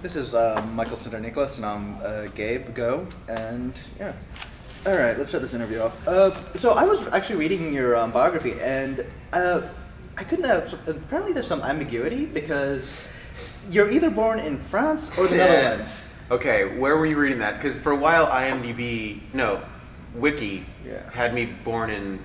This is Michael Sinterniklaas, and I'm Gabe Go, and yeah. All right, let's start this interview off. So I was actually reading your biography, and I couldn't have. Apparently, there's some ambiguity because you're either born in France or the Netherlands. Okay, where were you reading that? Because for a while, Wiki Yeah. had me born in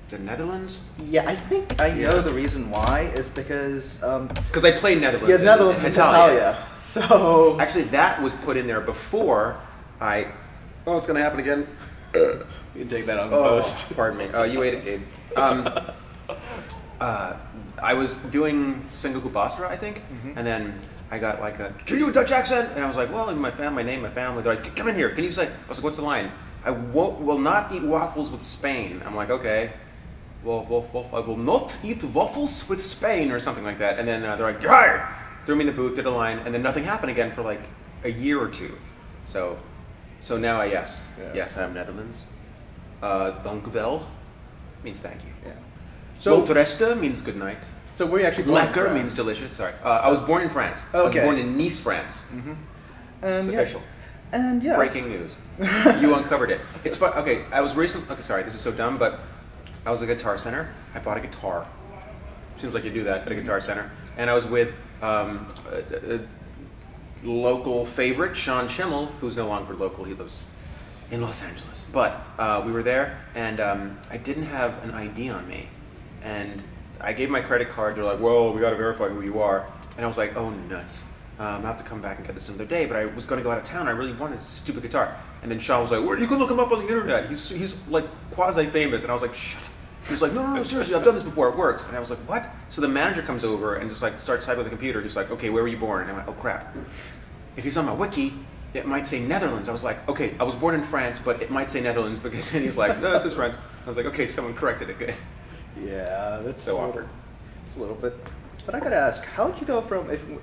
the Netherlands. Yeah, I think I know the reason why is because Because I played Netherlands. yeah, Netherlands and Italia. So actually, that was put in there before I. Oh, it's gonna happen again. you can take that on the post. Pardon me. You ate it, Gabe. I was doing Sengoku Basara, I think, and then I got like a, "Can you do a Dutch accent?" And I was like, "Well, in my family, my family." They're like, "Come in here. Can you say?" I was like, "What's the line?" "I will not eat waffles with Spain." I'm like, "Okay." Well, I will not eat waffles with Spain or something like that. And then they're like, "You're hired." Threw me in the booth, did a line, and then nothing happened again for like a year or two. So now yes, I'm Netherlands. Dank u wel means thank you. Yeah. So Weltereste means good night. So were you actually born in Lekker France? means delicious. Sorry, I was born in France. Okay. I was born in Nice, France. And It's official. And yeah. Breaking news. You uncovered it. It's fun. Okay, I was recently. Okay, sorry, this is so dumb, but I was at a Guitar Center. I bought a guitar. Seems like you do that at a Guitar Center. And I was with a local favorite, Sean Schimmel, who's no longer local. He lives in Los Angeles. But we were there, and I didn't have an ID on me. And I gave my credit card. They're like, "Well, we got to verify who you are." And I was like, "Oh, nuts. I'll have to come back and get this another day." But I was going to go out of town. I really wanted this stupid guitar. And then Sean was like, "Well, you can look him up on the internet. He's like quasi-famous." And I was like, "Shut up." He's like, no, seriously, I've done this before. It works." And I was like, "What?" So the manager comes over and just like starts typing on the computer. He's like, "Okay, where were you born?" And I went, "Oh, crap. If he's on my wiki, it might say Netherlands." I was like, "Okay, I was born in France, but it might say Netherlands because..." And he's like, "No, it's just France." I was like, "Okay, someone corrected it." Good. Yeah, that's So awkward. It's a little bit. But I gotta ask, how did you go from if you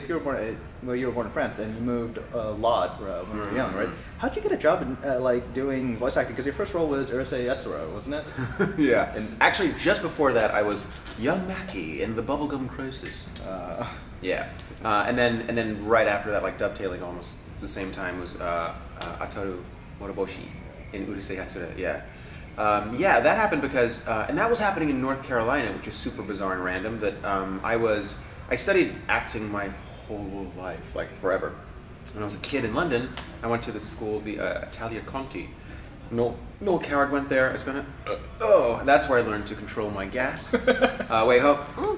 were born in France and you moved a lot when you were young, right? How did you get a job in doing voice acting? Because your first role was Urusei Yatsuro, wasn't it? Yeah. And actually, just before that, I was young Mackie in the Bubblegum Crisis. Yeah. And then right after that, like dovetailing almost the same time, was Ataru Moroboshi in Urusei Yatsura. Yeah. Yeah, that happened because, and that was happening in North Carolina, which is super bizarre and random, that I studied acting my whole life, like forever. When I was a kid in London, I went to this school, the Italia Conti. Noel Coward went there. It's gonna, that's where I learned to control my gas. Wait,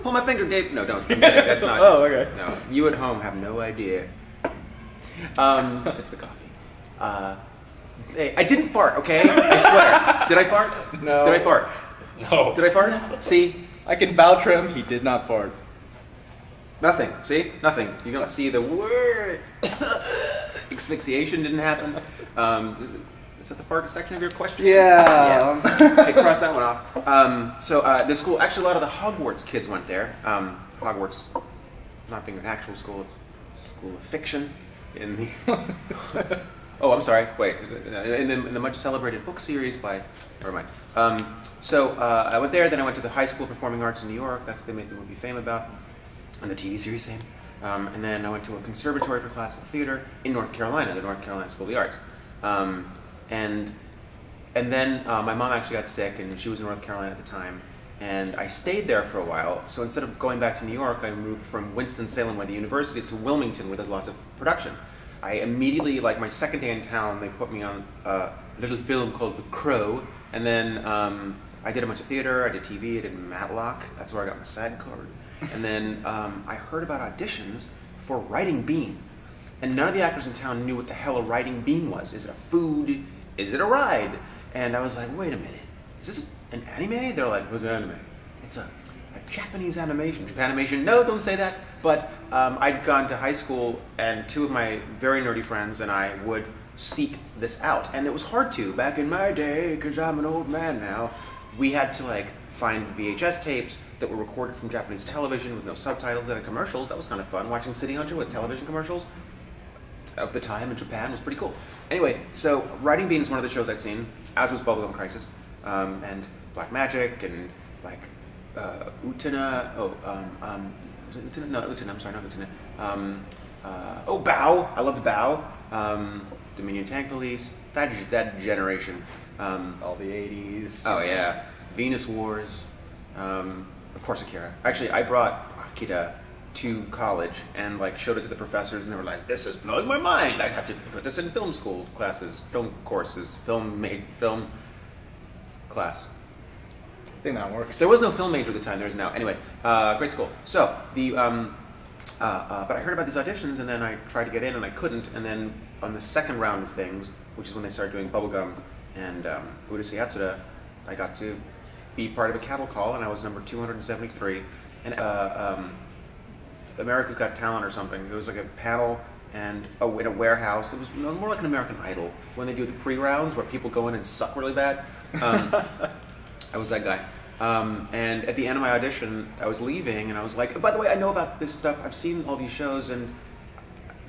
pull my finger, Dave. No, don't. That's not. Oh, okay. No, you at home have no idea. It's the coffee. Hey, I didn't fart, okay? I swear. Did I fart? No. Did I fart? No. Did I fart? See? I can vouch for him. He did not fart. Nothing. See? Nothing. You don't see the word. Asphyxiation didn't happen. Is that the fart section of your question? Yeah. Okay, cross that one off. So the school, actually a lot of the Hogwarts kids went there. Hogwarts not being an actual school, it's a school of fiction in the... Oh, I'm sorry. Wait, is it, in the much celebrated book series by, never mind. So I went there. Then I went to the High School of Performing Arts in New York. That's they made the movie Fame about, and the TV series Fame. And then I went to a conservatory for classical theater in North Carolina, the North Carolina School of the Arts. And then my mom actually got sick, and she was in North Carolina at the time. And I stayed there for a while. So instead of going back to New York, I moved from Winston-Salem, where the university is, to Wilmington, where there's lots of production. I immediately, like my second day in town, they put me on a little film called The Crow, and then I did a bunch of theater, I did TV, I did Matlock, that's where I got my SAG card. And then I heard about auditions for Writing Bean, and none of the actors in town knew what the hell a Writing Bean was. Is it a food? Is it a ride? And I was like, wait a minute, is this an anime? They're like, what's an anime? It's a Japanese animation. Japanimation, no, don't say that. But I'd gone to high school, and two of my very nerdy friends and I would seek this out. And it was hard to, back in my day, because I'm an old man now, we had to like find VHS tapes that were recorded from Japanese television with no subtitles and commercials. That was kind of fun. Watching City Hunter with television commercials of the time in Japan was pretty cool. Anyway, so Writing Bean is one of the shows I'd seen, as was Bubblegum Crisis, and Black Magic, and like Utena, was it Lieutenant? No, Lieutenant. I'm sorry, not Lieutenant. Oh, Bow. I loved Bow. Dominion Tank Police. That generation. All the 80s. Oh yeah, Venus Wars. Of course, Akira. Actually, I brought Akira to college and like showed it to the professors, and they were like, "This is blowing my mind. I have to put this in film school classes, film courses, film class." I think that works. There was no film major at the time. There is now. Anyway, great school. So the but I heard about these auditions, and then I tried to get in, and I couldn't. And then on the second round of things, which is when they started doing Bubblegum and Urusei Yatsuda, I got to be part of a cattle call, and I was number 273. And America's Got Talent or something. It was like a panel and in a warehouse. It was more like an American Idol when they do the pre-rounds where people go in and suck really bad. I was that guy. And at the end of my audition, I was leaving, and I was like, oh, by the way, I know about this stuff. I've seen all these shows, and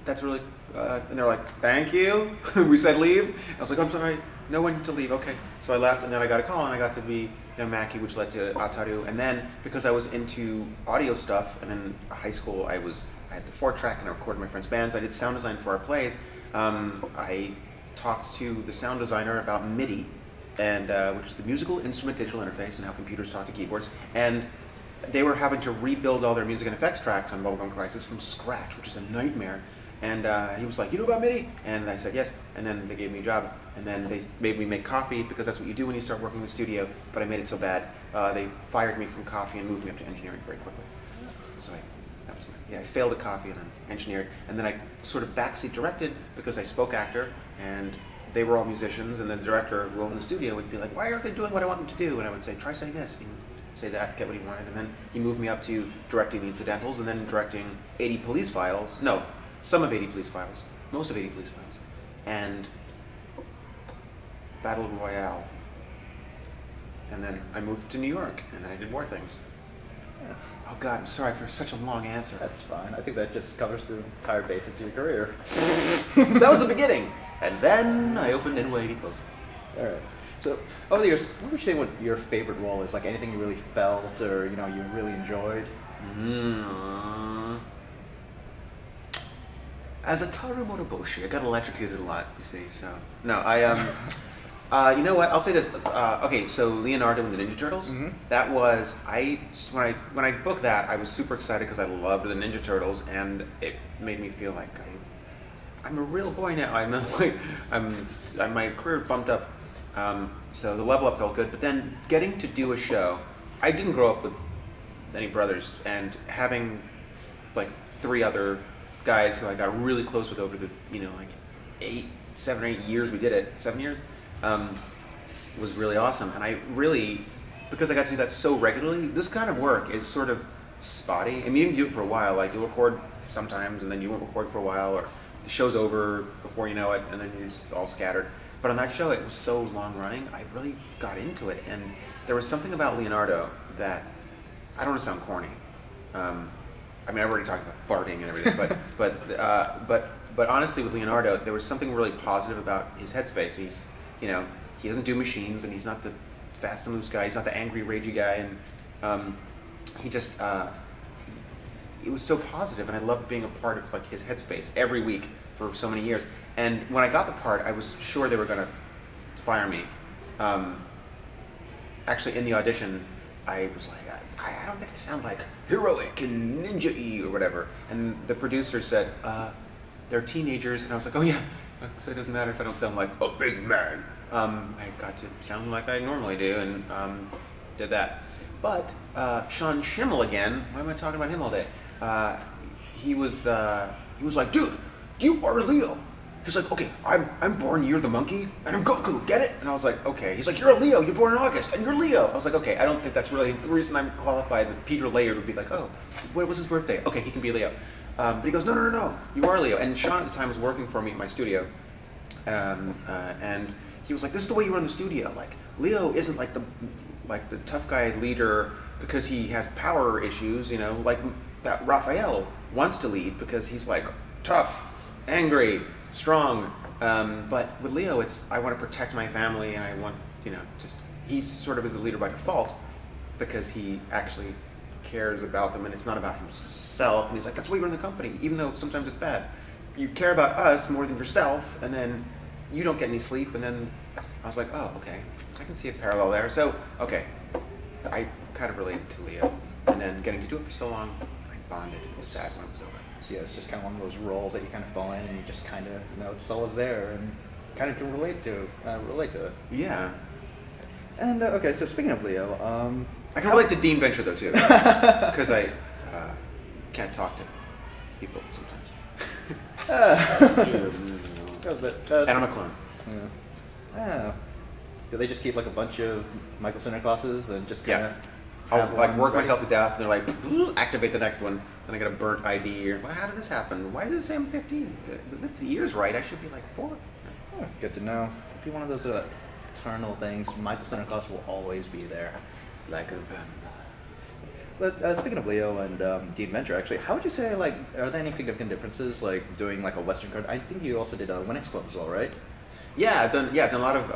that's really... and they're like, thank you. We said leave. I was like, I'm sorry, no one to leave. Okay. So I left, and then I got a call, and I got to be Maki, which led to Ataru. And then, because I was into audio stuff, and in high school, I had the 4-track, and I recorded my friends' bands. I did sound design for our plays. I talked to the sound designer about MIDI, and which is the musical instrument digital interface, and how computers talk to keyboards. And they were having to rebuild all their music and effects tracks on Bubblegum Crisis from scratch, which is a nightmare. And he was like, you know about MIDI? And I said yes. And then they gave me a job. And then they made me make coffee, because that's what you do when you start working in the studio. But I made it so bad, they fired me from coffee and moved me up to engineering very quickly. So I failed at coffee and I engineered. And then I sort of backseat directed, because I spoke actor, and they were all musicians. And then the director who owned the studio would be like, why aren't they doing what I want them to do? And I would say, try saying this. And he'd say that, get what he wanted. And then he moved me up to directing the incidentals, and then directing 80 Police Files. No, some of 80 Police Files. Most of 80 Police Files. And Battle Royale. And then I moved to New York, and then I did more things. Yeah. Oh God, I'm sorry for such a long answer. That's fine. I think that just covers the entire basics of your career. That was the beginning. And then I opened NY80 Clothes. All right. So over the years, what would you say what your favorite role is? Like anything you really felt, or you really enjoyed? As a Taru Motoboshi, I got electrocuted a lot, you see, so... No, you know what, I'll say this. Okay, so Leonardo and the Ninja Turtles, that was... When I booked that, I was super excited because I loved the Ninja Turtles, and it made me feel like I'm a real boy now. My career bumped up, so the level up felt good, but then getting to do a show... I didn't grow up with any brothers, and having like 3 other guys who I got really close with over the, like 7 or 8 years we did it, 7 years, was really awesome. And I really, because I got to do that so regularly, this kind of work is sort of spotty. I mean, you can do it for a while, like you'll record sometimes and then you won't record for a while, or the show's over before you know it and then you're just all scattered. But on that show, it was so long running, I really got into it. And there was something about Leonardo that, I don't want to sound corny, I mean, I've already talked about farting and everything, but honestly, with Leonardo, there was something really positive about his headspace. He's, he doesn't do machines, and he's not the fast and loose guy. He's not the angry, ragey guy, and he just, it was so positive, and I loved being a part of like his headspace every week for so many years. And when I got the part, I was sure they were going to fire me. Actually, in the audition, I was like, I don't think I sound like heroic and ninja-y or whatever. And the producer said, they're teenagers. And I was like, oh yeah, so it doesn't matter if I don't sound like a big man. I got to sound like I normally do, and did that. But Sean Schimmel again, why am I talking about him all day? He was like, dude, you are Leo. He's like, okay, I'm born, you're the monkey, and I'm Goku, get it? And I was like, okay. He's like, you're a Leo, you're born in August, and you're Leo. I was like, okay, I don't think that's really the reason I'm qualified. That Peter Laird would be like, oh, what was his birthday? Okay, he can be Leo. But he goes, no, you are Leo. And Sean at the time was working for me at my studio. And he was like, this is the way you run the studio. Like, Leo isn't like the tough guy leader because he has power issues, like that Raphael wants to lead because he's like tough, angry, strong, but with Leo, it's I want to protect my family, and I want, just he's sort of the leader by default because he actually cares about them, and it's not about himself. And he's like, that's why you run the company, even though sometimes it's bad. You care about us more than yourself, and then you don't get any sleep. And then I was like, oh, okay, I can see a parallel there. So, okay, I kind of related to Leo, and then getting to do it for so long, I bonded. It was sad when it was over. So yeah, it's just kind of one of those roles that you kind of fall in, and you just kind of it's always there, and kind of can relate to it. Yeah. And okay, so speaking of Leo, I can relate to Dean Venture though too, because I can't talk to people sometimes. And I'm a clone. Yeah. Do they just keep like a bunch of Michael Sinterklaases and just kind of? I'll like work myself to death, and they're like, activate the next one. Then I get a burnt ID. Or, well, how did this happen? Why does it say I'm 15? If the year's right, I should be like 4. Oh, good to know. It'd be one of those eternal things. Michael Sinterklaas will always be there. Like a But speaking of Leo and Dean Venture, actually, how would you say, like, are there any significant differences, like, doing, like, a Western card? I think you also did a Winx Club as well, right? Yeah, I've done a lot of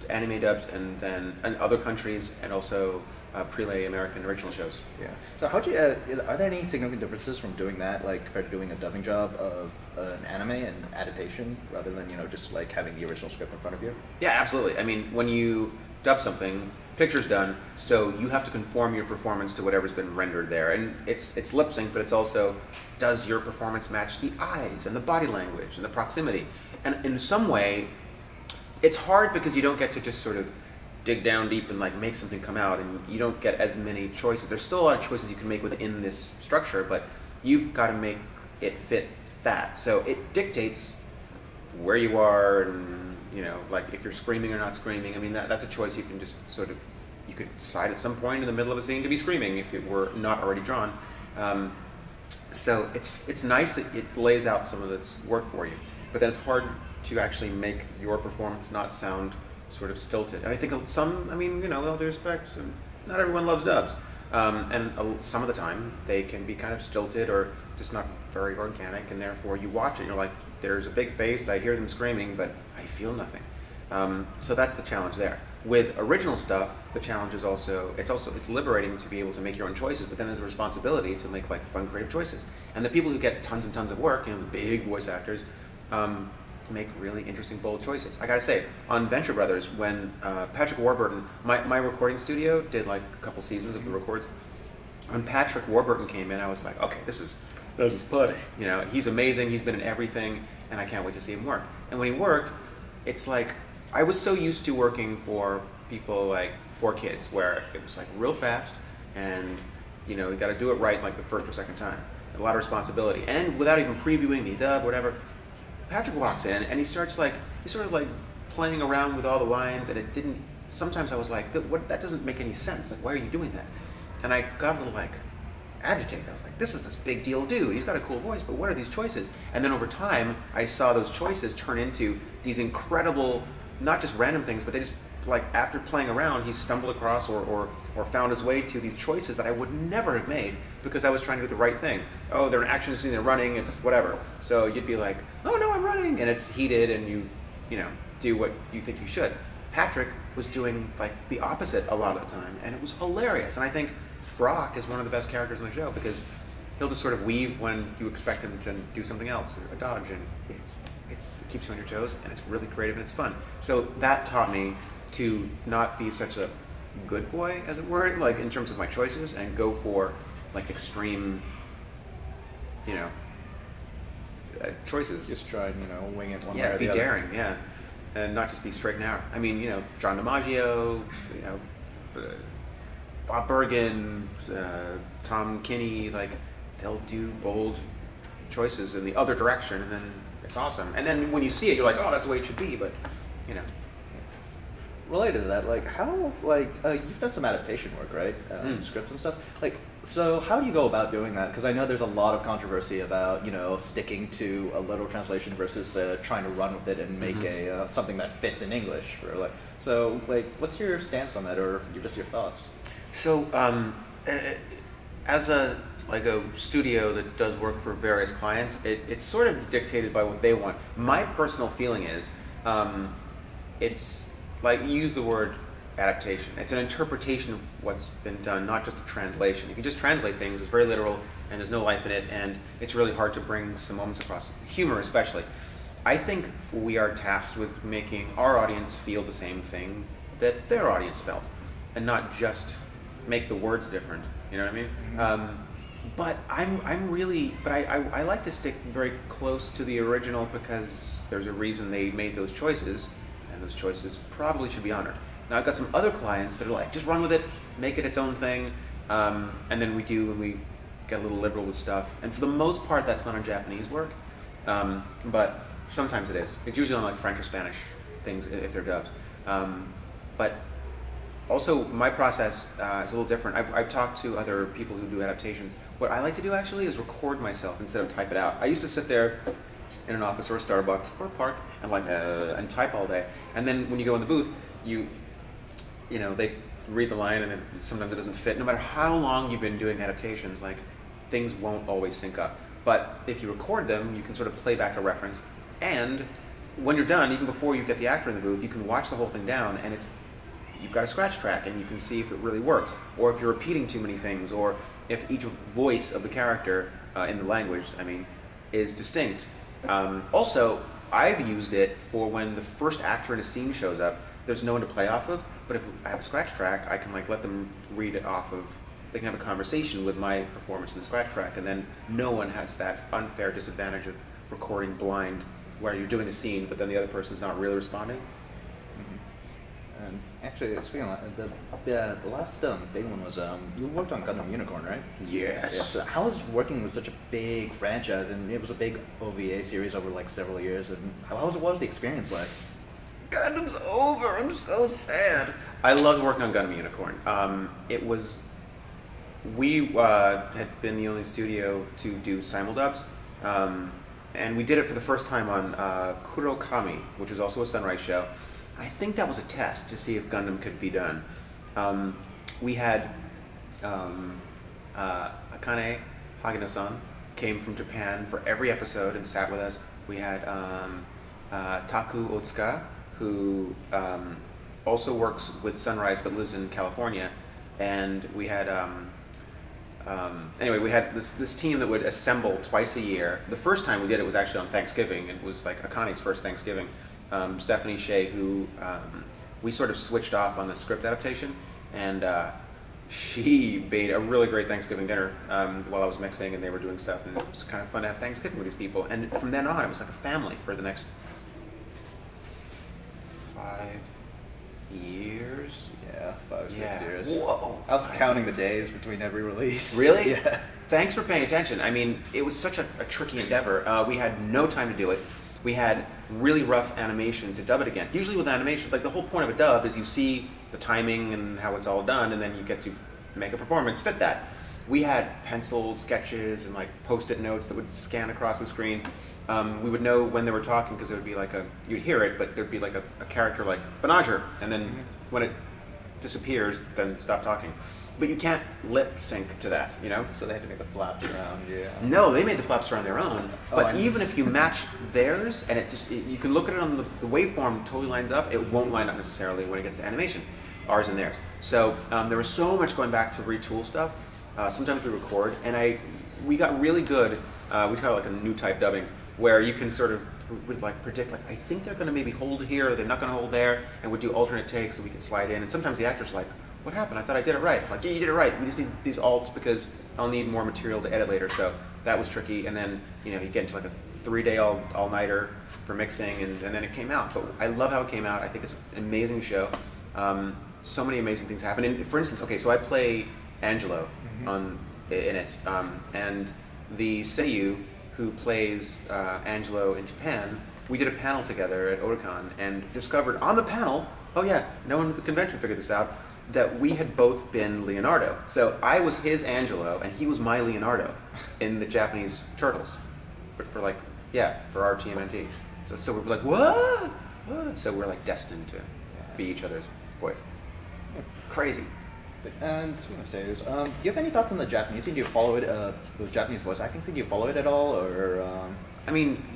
anime dubs, and then in other countries, and also prelay American original shows. Yeah. So how'd you, are there any significant differences from doing that, like, compared to doing a dubbing job of an anime and adaptation, rather than, just, like, having the original script in front of you? Yeah, absolutely. I mean, when you dub something, picture's done, so you have to conform your performance to whatever's been rendered there. And it's lip sync, but it's also, does your performance match the eyes and the body language and the proximity? And in some way, it's hard because you don't get to just sort of dig down deep and like make something come out, and you don't get as many choices. There's still a lot of choices you can make within this structure, but you've got to make it fit that. So it dictates where you are, and like if you're screaming or not screaming. I mean, that's a choice you can just sort of, you could decide at some point in the middle of a scene to be screaming if it were not already drawn. So it's nice that it lays out some of this work for you, but then it's hard to actually make your performance not sound sort of stilted. And I think some, with all due respect, not everyone loves dubs. And some of the time they can be kind of stilted or just not very organic, and therefore you watch it and you're like, there's a big face, I hear them screaming, but I feel nothing. So that's the challenge there. With original stuff, the challenge is it's liberating to be able to make your own choices, but then there's a responsibility to make like fun, creative choices. And the people who get tons and tons of work, the big voice actors, make really interesting, bold choices. I gotta say, on Venture Brothers, when Patrick Warburton, my recording studio did like a couple seasons of the records. When Patrick Warburton came in, I was like, okay, this is Putty. He's amazing. He's been in everything, and I can't wait to see him work. And when he worked, it's like I was so used to working for people like 4Kids, where it was like real fast, and you got to do it right like the first or second time. A lot of responsibility, and without even previewing the dub, whatever. Patrick walks in and he sort of like playing around with all the lines, and it didn't. Sometimes I was like, that doesn't make any sense. Like, why are you doing that? And I got a little like agitated. I was like, this is this big deal dude. He's got a cool voice, but what are these choices? And then over time, I saw those choices turn into these incredible, not just random things, but they just, like, after playing around, he stumbled across or found his way to these choices that I would never have made because I was trying to do the right thing. Oh, they're an action scene, they're running, it's whatever. So you'd be like, oh no, I'm running, and it's heated, and you do what you think you should. Patrick was doing like the opposite a lot of the time, and it was hilarious. And I think Brock is one of the best characters in the show because he'll just sort of weave when you expect him to do something else, or a dodge, and it keeps you on your toes, and it's really creative and it's fun. So that taught me to not be such a good boy, as it were, like in terms of my choices, and go for like extreme, choices. Just try and wing it one way or Yeah, the be other. daring, yeah, and not just be straight and narrow. I mean, John DiMaggio, Bob Bergen, Tom Kinney, like they'll do bold choices in the other direction, and then it's awesome. And then when you see it, you're like, oh, that's the way it should be. But Related to that, like how, you've done some adaptation work, right? Scripts and stuff. Like, so how do you go about doing that? Because I know there's a lot of controversy about sticking to a literal translation versus trying to run with it and make a something that fits in English. So what's your stance on that, or just your thoughts? So, as a studio that does work for various clients, it's sort of dictated by what they want. My personal feeling is, it's like, you use the word adaptation. It's an interpretation of what's been done, not just a translation. You can just translate things, it's very literal, and there's no life in it, and it's really hard to bring some moments across. Humor especially. I think we are tasked with making our audience feel the same thing that their audience felt, and not just make the words different, you know what I mean? Mm-hmm. But I like to stick very close to the original because there's a reason they made those choices, and those choices probably should be honored. Now I've got some other clients that are like, just run with it, make it its own thing, and then we get a little liberal with stuff. And for the most part, that's not on Japanese work, but sometimes it is. It's usually on like French or Spanish things if they're dubbed. But also, my process is a little different. I've talked to other people who do adaptations. What I like to do actually is record myself instead of type it out. I used to sit there in an office or a Starbucks or a park and type all day. And then when you go in the booth, you know, they read the line and then sometimes it doesn't fit. No matter how long you've been doing adaptations, like things won't always sync up. But if you record them, you can sort of play back a reference. And when you're done, even before you get the actor in the booth, you can watch the whole thing down and you've got a scratch track and you can see if it really works, or if you're repeating too many things, or if each voice of the character in the language, is distinct. Also, I've used it for when the first actor in a scene shows up, there's no one to play off of, but if I have a scratch track, I can let them read it off of, they can have a conversation with my performance in the scratch track, and then no one has that unfair disadvantage of recording blind where you're doing a scene, but then the other person's not really responding. And actually, speaking of the last big one was you worked on Gundam Unicorn, right? Yes. Yeah, so how was working with such a big franchise, and it was a big OVA series over several years, and what was the experience like? Gundam's over. I'm so sad. I loved working on Gundam Unicorn. We had been the only studio to do simuldubs, and we did it for the first time on Kurokami, which was also a Sunrise show. I think that was a test to see if Gundam could be done. We had Akane Hagino-san came from Japan for every episode and sat with us. We had Taku Otsuka, who also works with Sunrise but lives in California. And we had, anyway, we had this team that would assemble twice a year. The first time we did it was actually on Thanksgiving. It was like Akane's first Thanksgiving. Stephanie Shea, who we sort of switched off on the script adaptation, and she made a really great Thanksgiving dinner while I was mixing and they were doing stuff, and it was kind of fun to have Thanksgiving with these people. And from then on, it was like a family for the next 5 years. Yeah, 5 or 6 years. Whoa! I was counting the days between every release. Really? Yeah. Thanks for paying attention. It was such a tricky endeavor. We had no time to do it. We had really rough animation to dub it against. Usually with animation, the whole point of a dub is you see the timing and how it's all done, and then you get to make a performance fit that. We had penciled sketches and post-it notes that would scan across the screen. We would know when they were talking because there would be you'd hear it, but there'd be a character like Banager, and then when it disappears, then stop talking. But you can't lip sync to that, you know? So they had to make the flaps around, yeah. No, they made the flaps around their own. But even if you match theirs, and you can look at it on the waveform totally lines up, it won't line up necessarily when it gets to animation, ours and theirs. So there was so much going back to retool stuff. Sometimes we record, and we got really good, we call it a new type dubbing, where you can sort of predict, I think they're gonna maybe hold here, or they're not gonna hold there, and we'd do alternate takes so we could slide in. And sometimes the actors are like, what happened? I thought I did it right. Yeah, you did it right. We just need these alts because I'll need more material to edit later. So that was tricky. And then, you get into a 3-day all-nighter for mixing, and then it came out. But I love how it came out. I think it's an amazing show. So many amazing things happen. And for instance, okay, so I play Angelo in it. And the seiyuu who plays Angelo in Japan, we did a panel together at Otakon and discovered on the panel, oh yeah, no one at the convention figured this out, that we had both been Leonardo. So I was his Angelo, and he was my Leonardo in the Japanese Turtles. But for our TMNT. So we're like, what? So we're destined to be each other's voice. Crazy. And speaking of seiyus, do you have any thoughts on the Japanese scene? Do you follow it, the Japanese voice acting scene? Do you follow it at all, or?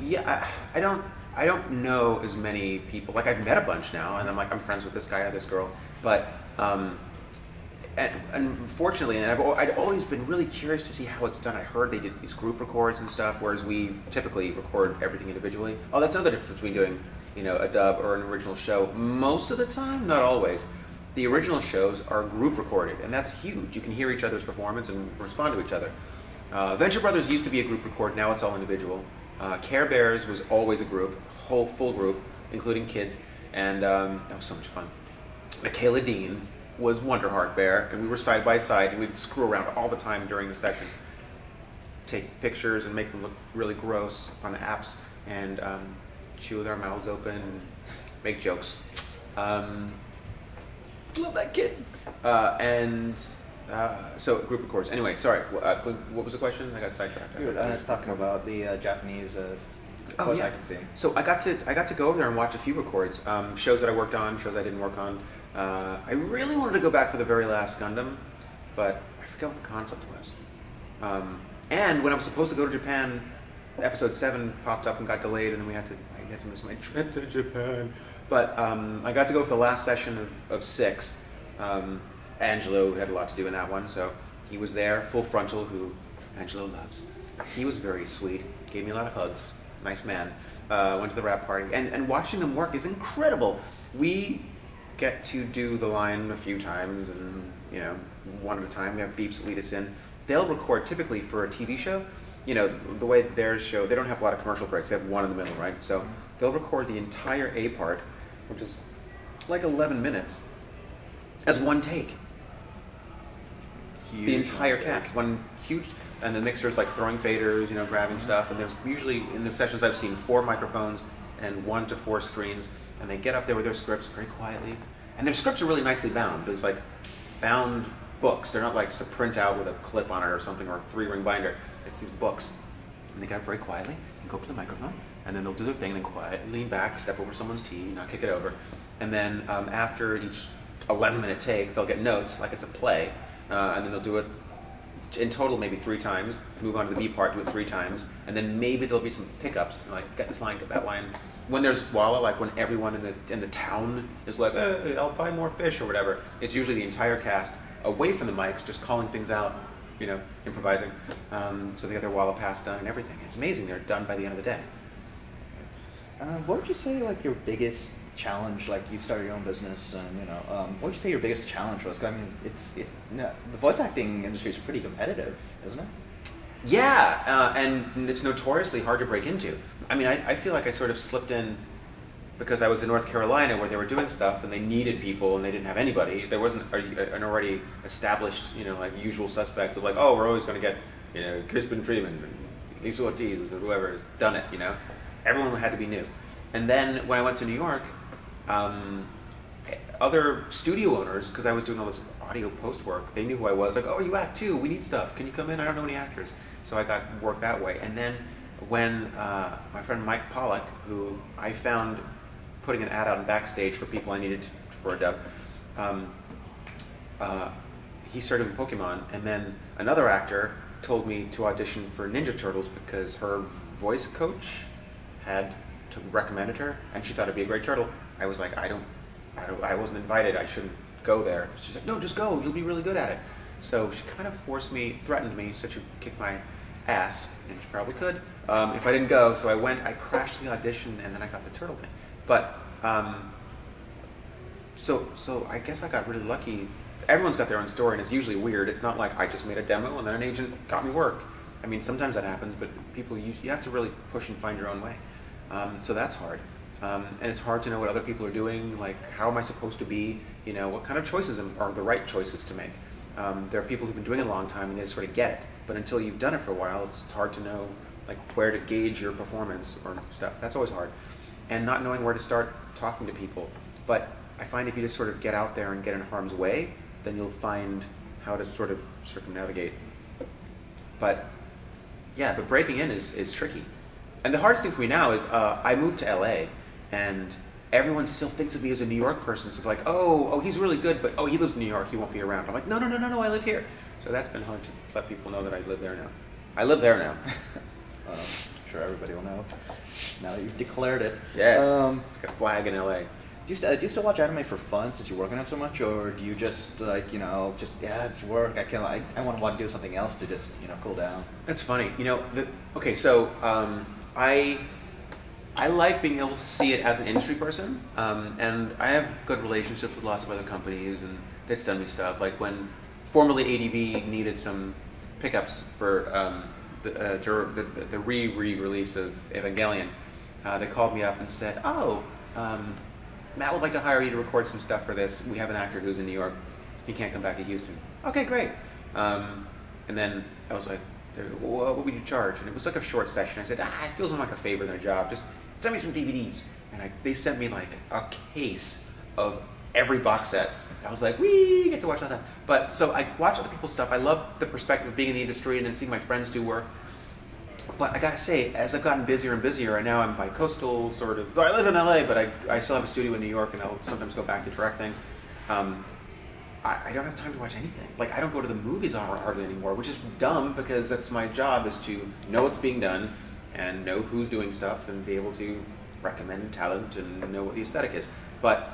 Yeah, I don't. I don't know as many people. Like I've met a bunch now, and I'm friends with this guy or this girl. But and unfortunately, and I'd always been really curious to see how it's done. I heard they did these group records and stuff, whereas we typically record everything individually. Oh, that's another difference between doing, a dub or an original show. Most of the time, not always. The original shows are group recorded, and that's huge. You can hear each other's performance and respond to each other. Venture Brothers used to be a group record. Now it's all individual. Care Bears was always a group, full group, including kids, and that was so much fun. Michaela Dean was Wonder Heart Bear, and we were side by side, and we'd screw around all the time during the session. Take pictures and make them look really gross on the apps, and chew with our mouths open, and make jokes. Love that kid. So group records. Anyway, sorry. What was the question? I got sidetracked. We were talking about the Japanese voice acting scene. So I got to go over there and watch a few records, shows that I worked on, shows I didn't work on. I really wanted to go back for the very last Gundam, but I forgot what the conflict was. And when I was supposed to go to Japan, episode 7 popped up and got delayed, and then I had to miss my trip to Japan. But I got to go for the last session of 6. Angelo had a lot to do in that one, so he was there, full frontal, who Angelo loves. He was very sweet, gave me a lot of hugs, nice man. Went to the rap party, and watching them work is incredible. We get to do the line a few times, and one at a time. We have beeps that lead us in. They'll record typically for a TV show. The way theirs show, they don't have a lot of commercial breaks. They have one in the middle, right? So they'll record the entire A part, which is like 11 minutes, as one take. Huge. The entire cast, one huge, and the mixer's like throwing faders, grabbing stuff, and there's usually, in the sessions I've seen, 4 microphones and 1 to 4 screens, and they get up there with their scripts very quietly, and their scripts are really nicely bound. There's like bound books. They're not like just a printout with a clip on it or something, or a 3-ring binder. It's these books, and they get up very quietly and go up to the microphone, and then they'll do their thing, and then quietly lean back, step over someone's tea, not kick it over, and then after each 11-minute take, they'll get notes like it's a play, and then they'll do it in total maybe 3 times, move on to the B part, do it 3 times, and then maybe there'll be some pickups, like get this line, get that line. When there's Walla, like when everyone in the town is like, I'll buy more fish or whatever, it's usually the entire cast away from the mics, just calling things out, improvising. So they get their Walla pass done and everything. It's amazing. They're done by the end of the day. What would you say like your biggest challenge, like you started your own business, and what would you say your biggest challenge was? 'Cause I mean, the voice acting industry is pretty competitive, isn't it? Yeah, and it's notoriously hard to break into. I mean, I feel like I sort of slipped in because I was in North Carolina where they were doing stuff and they needed people and they didn't have anybody. There wasn't an already established, like usual suspects of like, oh, we're always going to get, Crispin Freeman, and Lisa Ortiz, or whoever has done it, Everyone had to be new. And then when I went to New York, other studio owners, because I was doing all this audio post work, they knew who I was. Like, oh, you act too. We need stuff. Can you come in? I don't know any actors. So I got work that way. And then when my friend Mike Pollock, who I found putting an ad out in Backstage for people I needed for a dub, he started with Pokemon. And then another actor told me to audition for Ninja Turtles because her voice coach had recommended her, and she thought it'd be a great turtle. I was like, I wasn't invited. I shouldn't go there. She's like, no, just go. You'll be really good at it. So she kind of threatened me, said she'd kick my ass, and she probably could, if I didn't go. So I went, I crashed the audition, and then I got the turtle thing. But, so I guess I got really lucky. Everyone's got their own story, and it's usually weird. It's not like I just made a demo, and then an agent got me work. I mean, sometimes that happens, but you have to really push and find your own way. So that's hard. And it's hard to know what other people are doing, like how am I supposed to be, what kind of choices are the right choices to make. There are people who've been doing it a long time and they sort of get it, but until you've done it for a while, it's hard to know like where to gauge your performance or stuff. That's always hard. And not knowing where to start talking to people. But I find if you just sort of get out there and get in harm's way, then you'll find how to sort of circumnavigate. But yeah, but breaking in is tricky. And the hardest thing for me now is I moved to LA, and everyone still thinks of me as a New York person. So like, oh, he's really good, but oh, he lives in New York, he won't be around. I'm like, no, I live here. So that's been hard to let people know that I live there now. I live there now. I'm sure everybody will know now that you've declared it. Yes, it's got a flag in LA. Do you still watch anime for fun since you're working on it so much, or do you just like it's work? I want to do something else to just cool down. That's funny. I like being able to see it as an industry person, and I have good relationships with lots of other companies, and they send me stuff. Like when formerly ADV needed some pickups for the re-release of Evangelion, they called me up and said, "Oh, Matt would like to hire you to record some stuff for this. We have an actor who's in New York. He can't come back to Houston." Okay, great. And then I was like, "What would you charge?" And it was like a short session. I said, "It feels more like a favor than a job. Just send me some DVDs." And they sent me like a case of every box set. I was like, "We get to watch all that." But so I watch other people's stuff. I love the perspective of being in the industry and then seeing my friends do work. But I gotta say, as I've gotten busier and busier, and now I'm bi-coastal, sort of. I live in LA, but I still have a studio in New York, and I'll sometimes go back to direct things. I don't have time to watch anything. Like, I don't go to the movies hardly anymore, which is dumb because that's my job, is to know what's being done and know who's doing stuff and be able to recommend talent and know what the aesthetic is. But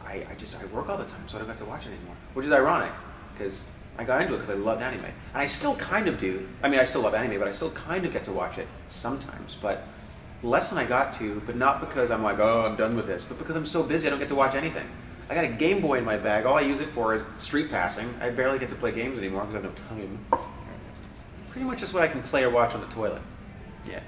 I work all the time, so I don't get to watch it anymore, which is ironic because I got into it because I loved anime. And I still kind of do. I mean, I still love anime, but I still kind of get to watch it sometimes. But less than I got to, but not because I'm like, oh, I'm done with this, but because I'm so busy I don't get to watch anything. I got a Game Boy in my bag. All I use it for is street passing. I barely get to play games anymore because I have no time. Pretty much just what I can play or watch on the toilet. Yeah.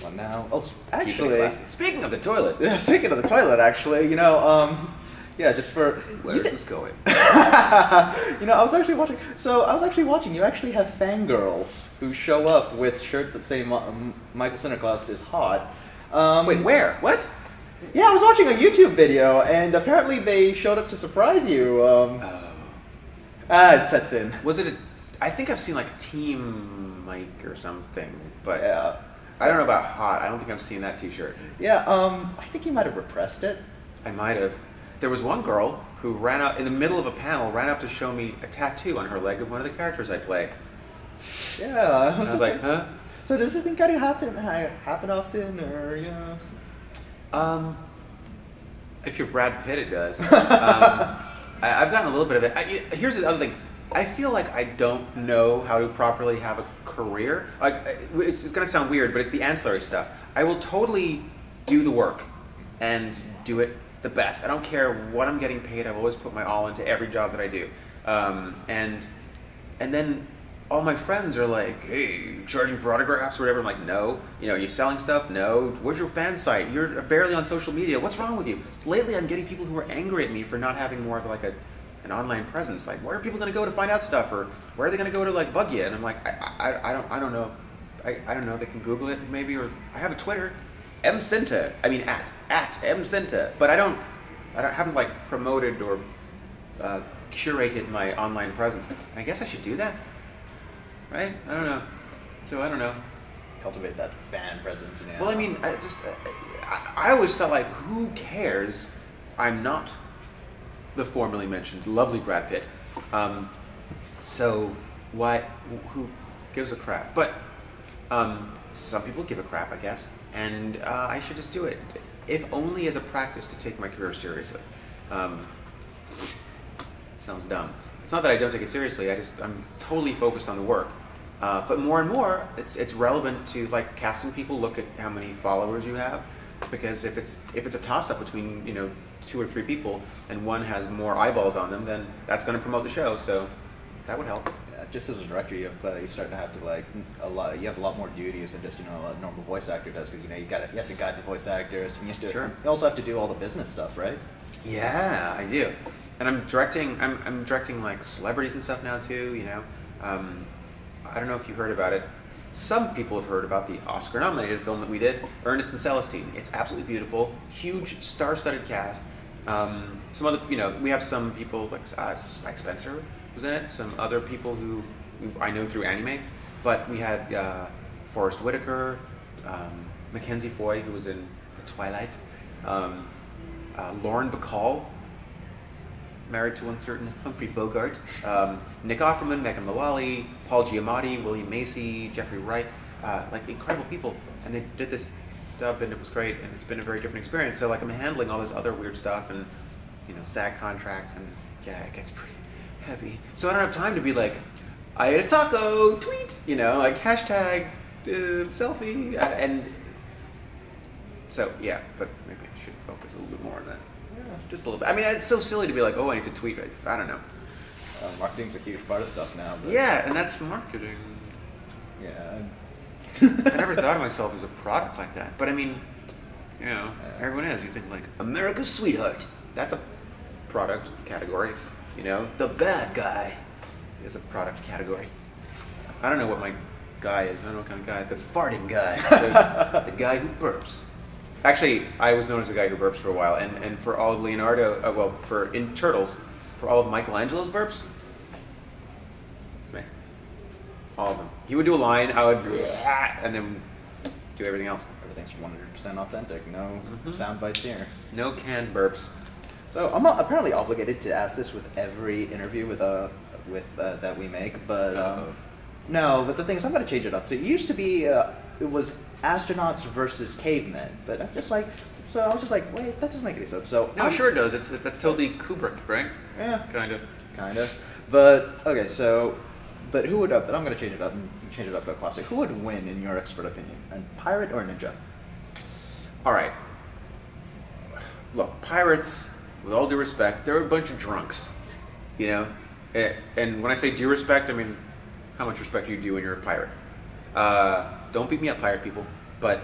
Well, now, actually, speaking of the toilet. Yeah, speaking of the toilet, actually, yeah, just for... Where's this going? I was actually watching... So, I was actually watching. You actually have fangirls who show up with shirts that say Michael Sinterniklaas is hot. Wait, where? What? Yeah, I was watching a YouTube video, and apparently they showed up to surprise you. It sets in. Was it I think I've seen like Team Mike or something, but... Yeah. I don't know about hot. I don't think I've seen that t-shirt. Yeah, I think he might have repressed it. I might have. There was one girl who ran up in the middle of a panel, ran up to show me a tattoo on her leg of one of the characters I play. Yeah. I was like, huh? So does this thing kind of happen often, or If you're Brad Pitt, it does. I've gotten a little bit of it. Here's the other thing. I feel like I don't know how to properly have a career. Like, it's going to sound weird, but it's the ancillary stuff. I will totally do the work and do it the best. I don't care what I'm getting paid. I've always put my all into every job that I do. And then all my friends are like, "Hey, you charging for autographs or whatever?" I'm like, "No." "Are you selling stuff?" "No." "Where's your fan site? You're barely on social media. What's wrong with you?" Lately, I'm getting people who are angry at me for not having more of like an online presence. Like, where are people going to go to find out stuff, or where are they going to go to like bug you? And I'm like, I don't know. I don't know. They can Google it maybe, or I have a Twitter, msinta. I mean at msinta. But I haven't like promoted or curated my online presence. I guess I should do that, right? I don't know. So I don't know. Cultivate that fan presence. Yeah. Well, I mean, I always thought like, who cares? I'm not the formerly mentioned lovely Brad Pitt. So who gives a crap? But some people give a crap, I guess, and I should just do it, if only as a practice to take my career seriously. It sounds dumb. It's not that I don't take it seriously. I'm totally focused on the work. But more and more, it's relevant to like casting people. Look at how many followers you have, because if it's a toss-up between 2 or 3 people, and one has more eyeballs on them, then that's going to promote the show. So that would help. Yeah, just as a director, you start to have to you have a lot more duties than just a normal voice actor does, because you have to guide the voice actors. And Sure. You also have to do all the business stuff, right? Yeah, I do. And I'm directing like celebrities and stuff now too. I don't know if you heard about it. Some people have heard about the Oscar-nominated film that we did, Ernest and Celestine. It's absolutely beautiful, huge star-studded cast. Some other, we have some people like Spike Spencer was in it. Some other people who I know through anime, but we had Forrest Whitaker, Mackenzie Foy, who was in Twilight, Lauren Bacall, married to one certain Humphrey Bogart, Nick Offerman, Megan Mullally, Paul Giamatti, William Macy, Jeffrey Wright. like incredible people, and they did this dub, and it was great, and it's been a very different experience. So like I'm handling all this other weird stuff, and SAG contracts, and yeah, it gets pretty heavy. So I don't have time to be like, I ate a taco, tweet, like hashtag selfie, and so yeah. But maybe I should focus a little bit more on that. Yeah, just a little bit. I mean, it's so silly to be like, oh, I need to tweet. I don't know. Marketing's a huge part of stuff now. But yeah, and that's marketing. Yeah. I never thought of myself as a product like that. But I mean, everyone is. You think like, America's sweetheart. That's a product category. The bad guy is a product category. I don't know what my guy is. I don't know what kind of guy. The farting guy. the guy who burps. Actually, I was known as the guy who burps for a while. And for all of Leonardo, in Turtles, for all of Michelangelo's burps, it's me. All of them. He would do a line, I would, and then do everything else. Everything's 100% authentic. No sound bites here. No canned burps. So I'm apparently obligated to ask this with every interview that we make, but no. But the thing is, I'm going to change it up. So it used to be it was astronauts versus cavemen, but I was just like, wait, that doesn't make any sense. So no, sure it does. That's totally Kubrick, right? Yeah, kind of. But okay, but who would? But I'm going to change it up and change it up to a classic. Who would win in your expert opinion? A pirate or a ninja? All right. Look, pirates, with all due respect, they're a bunch of drunks, And when I say due respect, I mean how much respect you do when you're a pirate. Don't beat me up, pirate people. But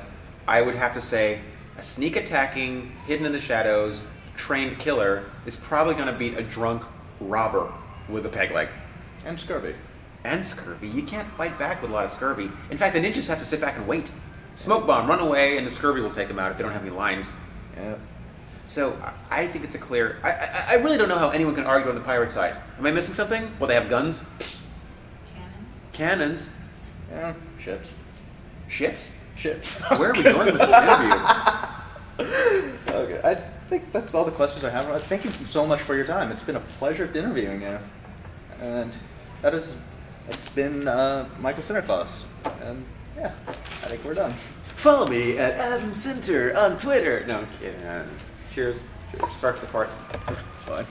I would have to say a sneak attacking, hidden in the shadows, trained killer is probably going to beat a drunk robber with a peg leg. And scurvy. And scurvy. You can't fight back with a lot of scurvy. In fact, the ninjas have to sit back and wait. Smoke bomb, run away, and the scurvy will take them out if they don't have any lines. Yeah. So I think it's a clear... I really don't know how anyone can argue on the pirate side. Am I missing something? Well, they have guns. Cannons. Yeah, ships. Shits? Ships. Where are we going with this interview? Okay, I think that's all the questions I have. Thank you so much for your time. It's been a pleasure interviewing you. And it's been Michael Sinterniklaas. And yeah, I think we're done. Follow me at Adam Sinter on Twitter. No, I'm kidding. Cheers. Sorry for the farts. It's fine.